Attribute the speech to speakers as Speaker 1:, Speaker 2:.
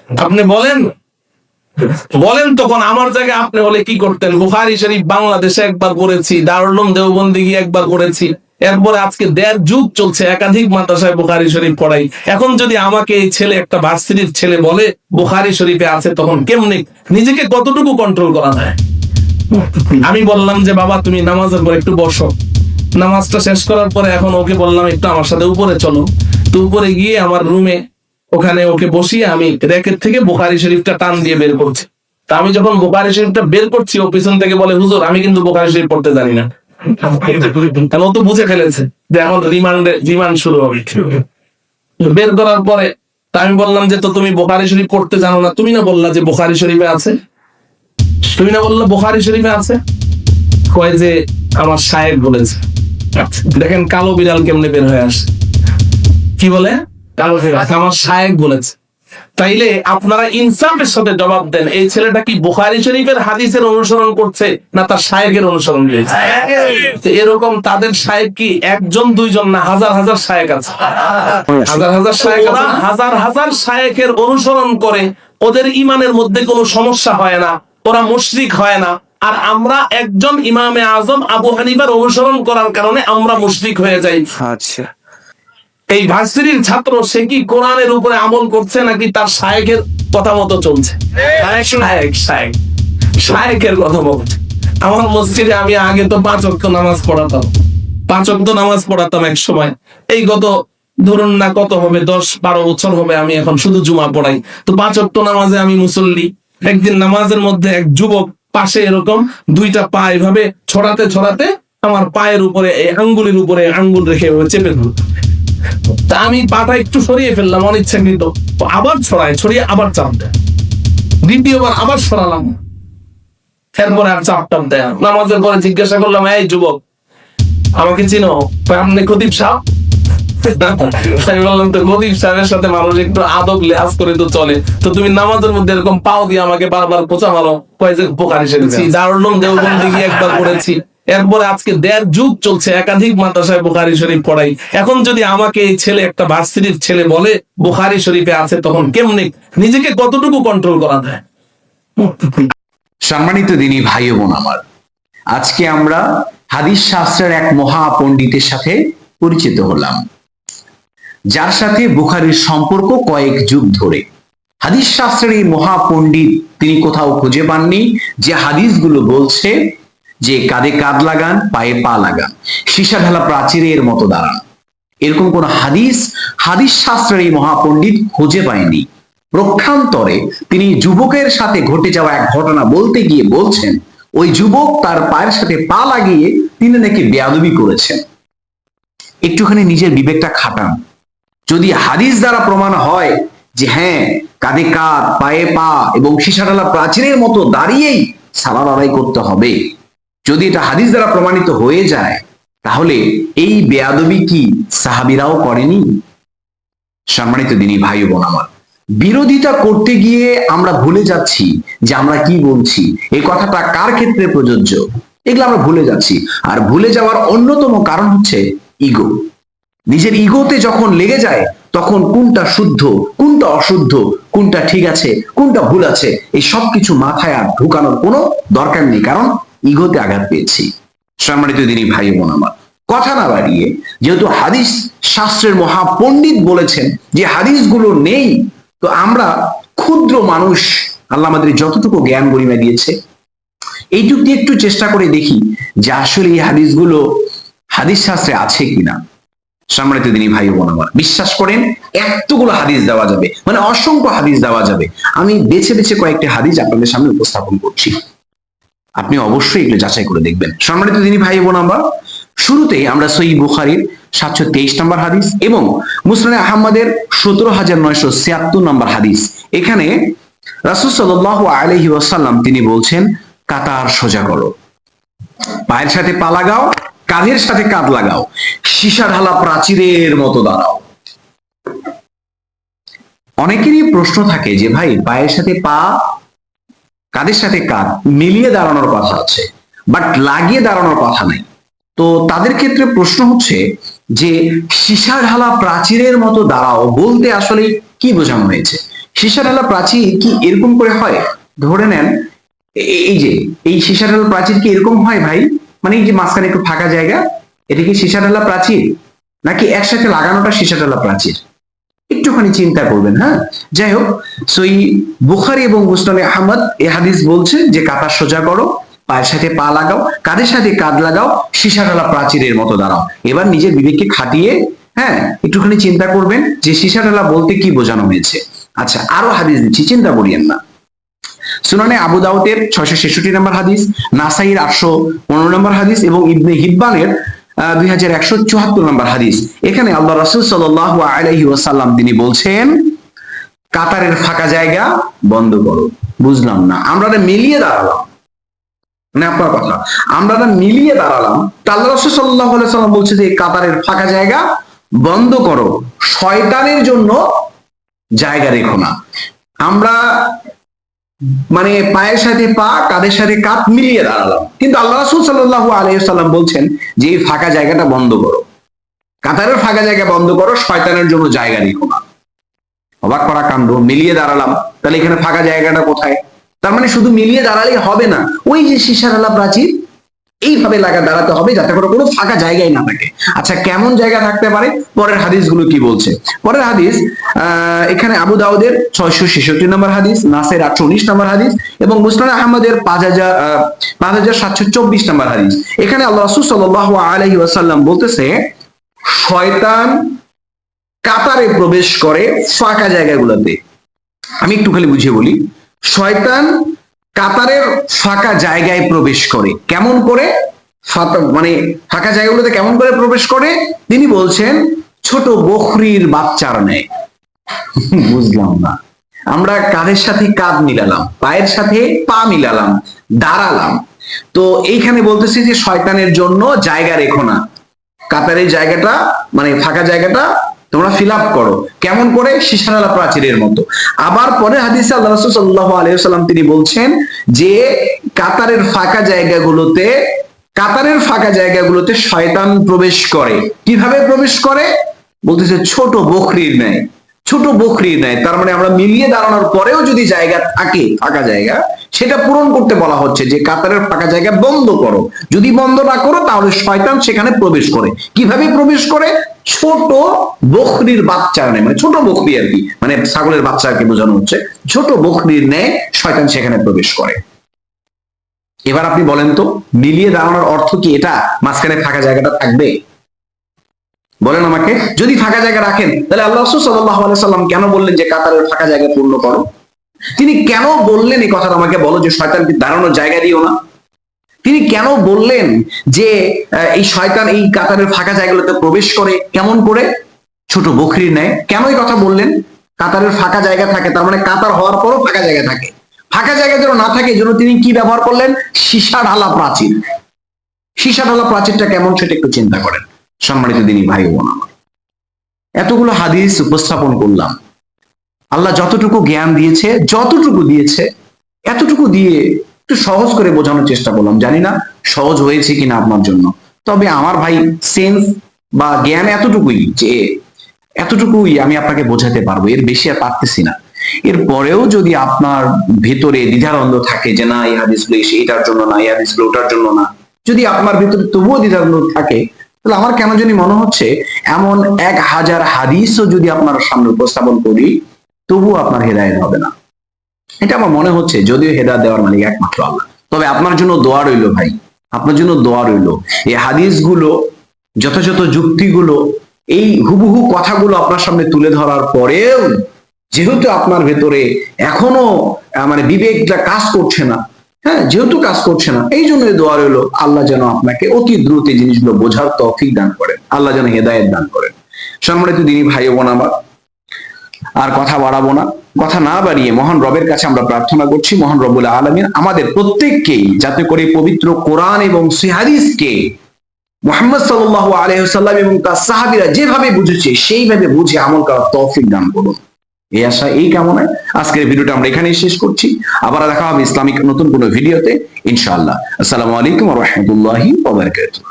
Speaker 1: আপনি বলেন বলেন তখন আমার জায়গায় আপনি হলে কি করতেন? বুখারী শরীফ বাংলাদেশে একবার করেছি, দারুল উলুম দেওবন্দে গিয়ে একবার করেছি, এরপরে আজকে 1.5 যুগ চলছে একাধিক মাদ্রাসায় বুখারী শরীফ পড়াই। এখন যদি আমাকে এই ছেলে, একটা ভার্সিটির ছেলে বলে বুখারী শরীফে আছে, তখন কেমনে নিজেকে কতটুকু কন্ট্রোল করা যায়? আমি বললাম যে বাবা তুমি নামাজের পর একটু বসো। নামাজটা শেষ করার পরে এখন ওকে বললাম একটু আমার সাথে উপরে চলো। তো উপরে গিয়ে আমার রুমে ওখানে ওকে বসিয়ে আমি র্যাকেট থেকে বুখারী শরীফটা টান দিয়ে বের করছি। তা আমি যখন বুখারী শরীফটা বের করছি, ও পিছন থেকে বলে, হুজুর আমি কিন্তু বুখারী শরীফ পড়তে জানি না। কারণ ও তো বুঝে ফেলেছে যে এখন রিমান্ড শুরু হবে। বের করার পরে তা আমি বললাম যে তো তুমি বুখারী শরীফ পড়তে জানো না, তুমি না বললা যে বুখারী শরীফে আছে, তুমি না বললা বুখারী শরীফে আছে? কয় যে আমার শায়েখ বলেছে। দেখেন কালো বিড়াল কেমনে বের হয়ে আসে। কি বলে? কালো বিড়াল আমার শায়েখ বলেছে। তাইলে আপনারা ইনসাফের সাথে জবাব দেন, এই ছেলেটা কি বুখারী শরীফের হাদিসের অনুসরণ করছে না তার শায়েখের অনুসরণ করছে? এরকম তাদের শায়েখ কি একজন দুইজন না, হাজার হাজার শায়েখ আছে। হাজার হাজার শায়েখ আছে, হাজার হাজার শায়েখের অনুসরণ করে ওদের ইমানের মধ্যে কোনো সমস্যা হয় না, ওরা মুশরিক হয় না। আর আমরা একজন ইমামে আজম আবু হানিফার অনুসরণ করার কারণে আমরা মুশরিক হয়ে যাই। আচ্ছা, এই ভার্সিটির ছাত্র সে কি কোরআনের উপরে আমল করছে নাকি তার শায়েখের কথা মতো চলছে? শায়েখের কথা বলছে। আমার মসজিদে আমি আগে তো 5 ওয়াক্ত নামাজ পড়াতাম, 5 ওয়াক্ত নামাজ পড়াতাম এক সময়। এই গত ধরুন না কত হবে, 10-12 বছর হবে আমি এখন শুধু জুমা পড়াই। তো 5 ওয়াক্ত নামাজে আমি মুসল্লি। একদিন নামাজের মধ্যে এক যুবক পাশে এরকম 2টা পা এভাবে ছড়াতে ছড়াতে আমার পায়ের উপরে, এই আঙ্গুলের উপরে আঙ্গুল রেখে চেপে ধরল। তা আমি পাটা একটু সরিয়ে ফেললাম অনিচ্ছাকৃত, আবার ছড়িয়ে আবার চাপ দেয়, দ্বিতীয়বার আবার সরালাম, এরপরে আর চাপ টাপ দেয়। নামাজের পরে জিজ্ঞাসা করলাম, এই যুবক আমাকে চিনো? আপনি খতিব সাহেব? আমি বললাম তো খতিব সাহেবের সাথে মানুষ একটু আদব লেহাজ করে তো চলে, তো তুমি নামাজের মধ্যে এরকম পাও দিয়ে আমাকে বারবার পোঁচা মারো। কয় যে বুখারী শরীফ দারুল উলুম দেওবন্দে গিয়ে একবার করেছি, এরপরে আজকে 1.5 যুগ চলছে একাধিক মাদ্রাসায় বুখারী শরীফ পড়াই। এখন যদি আমাকে এই ছেলে, একটা ভার্সিটির ছেলে বলে বুখারী শরীফে আছে, তখন কেমনে নিজেকে কতটুকু কন্ট্রোল করা যায়?
Speaker 2: সম্মানিত দিনী ভাই ও বোন আমার, আজকে আমরা হাদিস শাস্ত্রের এক মহা পণ্ডিতের সাথে পরিচিত হলাম, যার সাথে বুখারীর সম্পর্ক কয়েক যুগ ধরে। হাদিস শাস্ত্রের এই মহা পণ্ডিত তিনি কোথাও খুঁজে পাননি যে হাদিসগুলো বলছে যে কাঁধে কাঁধ লাগান, পায়ে পা লাগান, সীসা ঢালা প্রাচীরের মতো দাঁড়ান। এরকম কোন হাদিস শাস্ত্রের এই মহাপণ্ডিত খুঁজে পায়নি। প্রক্ষান্তরে তিনি যুবকের সাথে ঘটে যাওয়া এক ঘটনা বলতে গিয়ে বলছেন, ওই যুবক তার পায়ের সাথে পা লাগিয়ে তিনি নাকি বেয়াদবি করেছেন। একটুখানি নিজের বিবেকটা খাটান। যদি হাদিস দ্বারা প্রমাণ হয় যে হ্যাঁ, কাঁধে কাঁধ, পায়ে পা এবং সীসা ঢালা প্রাচীরের মতো দাঁড়িয়েই সালাত আদায় করতে হবে, যদি এটা হাদিস দ্বারা প্রমাণিত হয়ে যায়, তাহলে এই বেয়াদবি কি সাহাবীরাও করেনি? সম্মানিত দিনী ভাই বোন আমার, বিরোধিতা করতে গিয়ে আমরা ভুলে যাচ্ছি যে আমরা কি বলছি, এই কথাটা কার ক্ষেত্রে প্রযোজ্য, এগুলো আমরা ভুলে যাচ্ছি। আর ভুলে যাওয়ার অন্যতম কারণ হচ্ছে ইগো। নিজের ইগোতে যখন লেগে যায়, তখন কোনটা শুদ্ধ, কোনটা অশুদ্ধ, কোনটা ঠিক আছে, কোনটা ভুল আছে, এই সব কিছু মাথায় আর ঢুকানোর কোনো দরকার নেই, কারণ ইগোতে আঘাত পেয়েছি। সম্মানিত দিনী ভাই বোন আমার, কথা না বাড়িয়ে, যেহেতু হাদিস শাস্ত্রের মহাপণ্ডিত বলেছেন যে হাদিসগুলো নেই, তো আমরা ক্ষুদ্র মানুষ, আল্লাহ আমাদের যতটুকু জ্ঞান গরিমা দিয়েছে, এইটুকু দিয়ে একটু চেষ্টা করে দেখি যে আসলে এই হাদিসগুলো হাদিস শাস্ত্রে আছে কিনা। সম্মানিত দিনী ভাই বোন আমার, বিশ্বাস করেন এতগুলো হাদিস দেওয়া যাবে, মানে অসংখ্য হাদিস দেওয়া যাবে। আমি বেছে বেছে কয়েকটি হাদিস আপনাদের সামনে উপস্থাপন করছি, আপনি অবশ্যই এগুলো যাচাই করে দেখবেন। সম্মানিত দিনী ভাই বোন আমার, শুরুতেই আমরা সহিহ বুখারীর 723 নম্বর হাদিস এবং মুসনাদে আহমদের 17976 নম্বর হাদিস, এখানে রাসূল সাল্লাল্লাহু আলাইহি ওয়াসাল্লাম তিনি বলছেন, কাতার সোজা করো, পায়ের সাথে পা লাগাও, কাঁধের সাথে কাঁধ লাগাও, সীসা ঢালা প্রাচীরের মতো দাঁড়াও। অনেকেরই প্রশ্ন থাকে যে ভাই, পায়ের সাথে পা, কাঁধের সাথে কাঁধ মিলিয়ে দাঁড়ানোর কথা আছে, বাট লাগিয়ে দাঁড়ানোর কথা নাই। তো তাদের ক্ষেত্রে প্রশ্ন হচ্ছে যে সীসা ঢালা প্রাচীরের মতো দাঁড়াও বলতে আসলে কি বোঝানো হয়েছে? সীসা ঢালা প্রাচীর কি এরকম করে হয়? ধরে নেন এই যে এই সীসা ঢালা প্রাচীর কি এরকম হয় ভাই? মানে এই যে মাঝখানে একটু ফাঁকা জায়গা, এটা কি সীসা ঢালা প্রাচীর, নাকি একসাথে লাগানোটা সীসা ঢালা প্রাচীর? একটুখানি চিন্তা করবেন। হ্যাঁ, যাই হোক, সই বুখারী এবং মুসনাদে আহমদ এই হাদিস বলছে যে কাঁধ সোজা করো, পায়ের সাথে পা লাগাও, কাঁধের সাথে কাঁধ লাগাও, সীসা ঢালা প্রাচীরের মতো দাঁড়াও। এবার নিজের বিবেককে খাটিয়ে হ্যাঁ একটুখানি চিন্তা করবেন যে সীসা ঢালা বলতে কি বোঝানো হয়েছে। আচ্ছা, আরো হাদিস দিচ্ছি, চিন্তা করিয়েন না। সুনানে আবু দাউদের 666 নম্বর হাদিস, নাসাইর 815 নম্বর হাদিস এবং ইবনে হিব্বানের 2174 নম্বর হাদিস। এখানে আল্লাহ রাসূল সাল্লাল্লাহু আলাইহি ওয়াসাল্লাম তিনি বলছেন, কাতারের ফাঁকা জায়গা বন্ধ করো। বুঝলাম না, আমরা মিলিয়ে দাঁড়ালাম, মানে আপনার কথা, আমরা মিলিয়ে দাঁড়ালাম, আল্লাহ রাসূল সাল্লাল্লাহু আলাইহি ওয়াসাল্লাম বলছে যে কাতারের ফাঁকা জায়গা বন্ধ করো, শয়তানের জন্য জায়গা রেখো না। আমরা মানে পায়ের সাথে পা, কাঁধের সাথে কাঁধ মিলিয়ে দাঁড়ালাম, কিন্তু আল্লাহ রাসূল সাল্লাল্লাহু আলাইহি ওয়াসাল্লাম বলছেন যে এই ফাঁকা জায়গাটা বন্ধ করো, কাতারের ফাঁকা জায়গা বন্ধ করো, শয়তানের জন্য জায়গা রেখো না। অবাক করা কাণ্ড, মিলিয়ে দাঁড়ালাম, তাহলে এখানে ফাঁকা জায়গাটা কোথায়? তার মানে শুধু মিলিয়ে দাঁড়ালেই হবে না, ওই যে সীসা ঢালা প্রাচীর এইভাবে দাঁড়াতে হবে যাতে করে কোনো ফাঁকা জায়গায় না থাকে। আচ্ছা, কেমন জায়গা থাকতে পারে? পরের হাদিসগুলো কি বলছে? পরের হাদিস এখানে আবু দাউদের 666 নম্বর হাদিস, নাসের 819 নম্বর হাদিস এবং মুসনাদ আহমদের 5724 নম্বর হাদিস। এখানে আল্লাহ রাসূল সাল্লাল্লাহু আলাইহি ওয়াসাল্লাম বলতেছে, শয়তান কাতারে প্রবেশ করে ফাঁকা জায়গাগুলোতে। আমি একটু খালি বুঝিয়ে বলি, শয়তান কাতারের ফাঁকা জায়গায় প্রবেশ করে। কেমন করে? মানে ফাঁকা জায়গাগুলোতে কেমন করে প্রবেশ করে? তিনি বলছেন, ছোট বকরির বাচ্চার ন্যায়। বুঝলাম না, আমরা কাঁধের সাথে কাঁধ মিলালাম, পায়ের সাথে পা মিলালাম, দাঁড়ালাম, তো এইখানে বলতেছি যে শয়তানের জন্য জায়গা রেখো না, কাতারের জায়গাটা মানে ফাঁকা জায়গাটা তোমরা ফিল আপ করো। কেমন করে? সীসা ঢালা প্রাচীরের মতো। আবার পরে হাদিসে আল্লাহ রাসূল সাল্লাল্লাহু আলাইহি ওয়াসাল্লাম তিনি বলছেন যে কাতারের ফাঁকা জায়গাগুলোতে শয়তান প্রবেশ করে। কিভাবে প্রবেশ করে? বলতেছে ছোট বকরির ন্যায়, ছোট বকরির ন্যায়। তার মানে আমরা মিলিয়ে দাঁড়ানোর পরেও যদি জায়গা থাকে, ফাঁকা জায়গা, সেটা পূরণ করতে বলা হচ্ছে যে কাতারের ফাঁকা জায়গা বন্ধ করো। যদি বন্ধ না করো তাহলে শয়তান সেখানে প্রবেশ করে। কিভাবে প্রবেশ করে? ছোট বকরির বাচ্চার ন্যায়, মানে ছোট বকরি আর কি, মানে ছাগলের বাচ্চাকে বোঝানো হচ্ছে, ছোট বকরির ন্যায় শয়তান সেখানে প্রবেশ করে। এবার আপনি বলেন তো, মিলিয়ে দাঁড়ানোর অর্থ কি এটা মাঝখানে ফাঁকা জায়গাটা থাকবে? বলেন আমাকে। যদি ফাঁকা জায়গা রাখেন তাহলে আল্লাহ রাসূল সাল্লাল্লাহু আলাইহি ওয়াসাল্লাম কেন বললেন যে কাতারের ফাঁকা জায়গা পূর্ণ করো? তিনি কেন বললেন এই কথাটা আমাকে বলো, যে শয়তানকে দাঁড়ানোর জায়গা দিও না? তিনি কেন বললেন যে এই শয়তান এই কাতারের ফাঁকা জায়গাগুলোতে প্রবেশ করে? কেমন করে? ছোট বকরির ন্যায়। কেন এই কথা বললেন? কাতারের ফাঁকা জায়গা থাকে, তার মানে কাতার হওয়ার পরও ফাঁকা জায়গা থাকে। ফাঁকা জায়গা যেন না থাকে, যেন তিনি কি ব্যবহার করলেন? সীসা ঢালা প্রাচীর। সীসা ঢালা প্রাচীরটা কেমন সেটা একটু চিন্তা করেন। সম্মানিত দিনী ভাই বোন আমার, এতগুলো হাদিস উপস্থাপন করলাম, আল্লাহ যতটুকু জ্ঞান দিয়েছে, এতটুকু দিয়ে একটু সহজ করে বোঝানোর চেষ্টা করলাম। জানি না সহজ হয়েছে কিনা আপনার জন্য, তবে আমার ভাই সেন্স বা জ্ঞান এতটুকুই আমি আপনাকে বোঝাতে পারবো, এর বেশি আর পারতেছি না। এরপরেও যদি আপনার ভেতরে দ্বিধাদ্বন্দ্ব থাকে যে না এই হাদিসগুলো এটার জন্য না, এই হাদিসগুলো ওটার জন্য না, যদি আপনার ভিতরে তবুও দ্বিধাদ্বন্দ্ব থাকে, তাহলে আমার কেন জানি মনে হচ্ছে এমন 1000 হাদিসও যদি আপনার সামনে উপস্থাপন করি তবুও আপনার হেদায়েত হবে না। এটা আমার মনে হচ্ছে, যদিও হেদায়েত দেওয়ার মালিক একমাত্র আল্লাহ। তবে আপনার জন্য দোয়া রইল ভাই, আপনার জন্য দোয়া রইল। এই হাদিসগুলো, যথাযথ যুক্তিগুলো, এই হুবহু কথাগুলো আপনার সামনে তুলে ধরার পরেও যেহেতু আপনার ভেতরে এখনো মানে বিবেকটা কাজ করছে না, হ্যাঁ, যেহেতু কাজ করছে না, এই জন্য দোয়া রইল আল্লাহ যেন আপনাকে অতি দ্রুত এই জিনিসগুলো বোঝার তৌফিক দান করেন, আল্লাহ যেন হেদায়েত দান করেন। সম্মানিত দিনী ভাই বোন আমার, আর কথা বাড়াবো না। কথা না বাড়িয়ে মহান রবের কাছে আমরা প্রার্থনা করছি, মহান রব্বুল আলামিন আমাদের প্রত্যেককেই যাতে করে পবিত্র কোরআন এবং হাদিসকে মুহাম্মদ সাল্লাল্লাহু আলাইহি ওয়াসাল্লাম এবং তার সাহাবীরা যেভাবে বুঝেছে সেইভাবে বুঝে আমল করার তৌফিক দান করুন। এই আশা, এই কামনায় আজকের ভিডিওটা আমরা এখানেই শেষ করছি। আবার দেখা হবে ইসলামিক নতুন কোনো ভিডিওতে ইনশাআল্লাহ। আসসালামু আলাইকুম ওয়া রাহমাতুল্লাহি ওয়া বারাকাতুহু।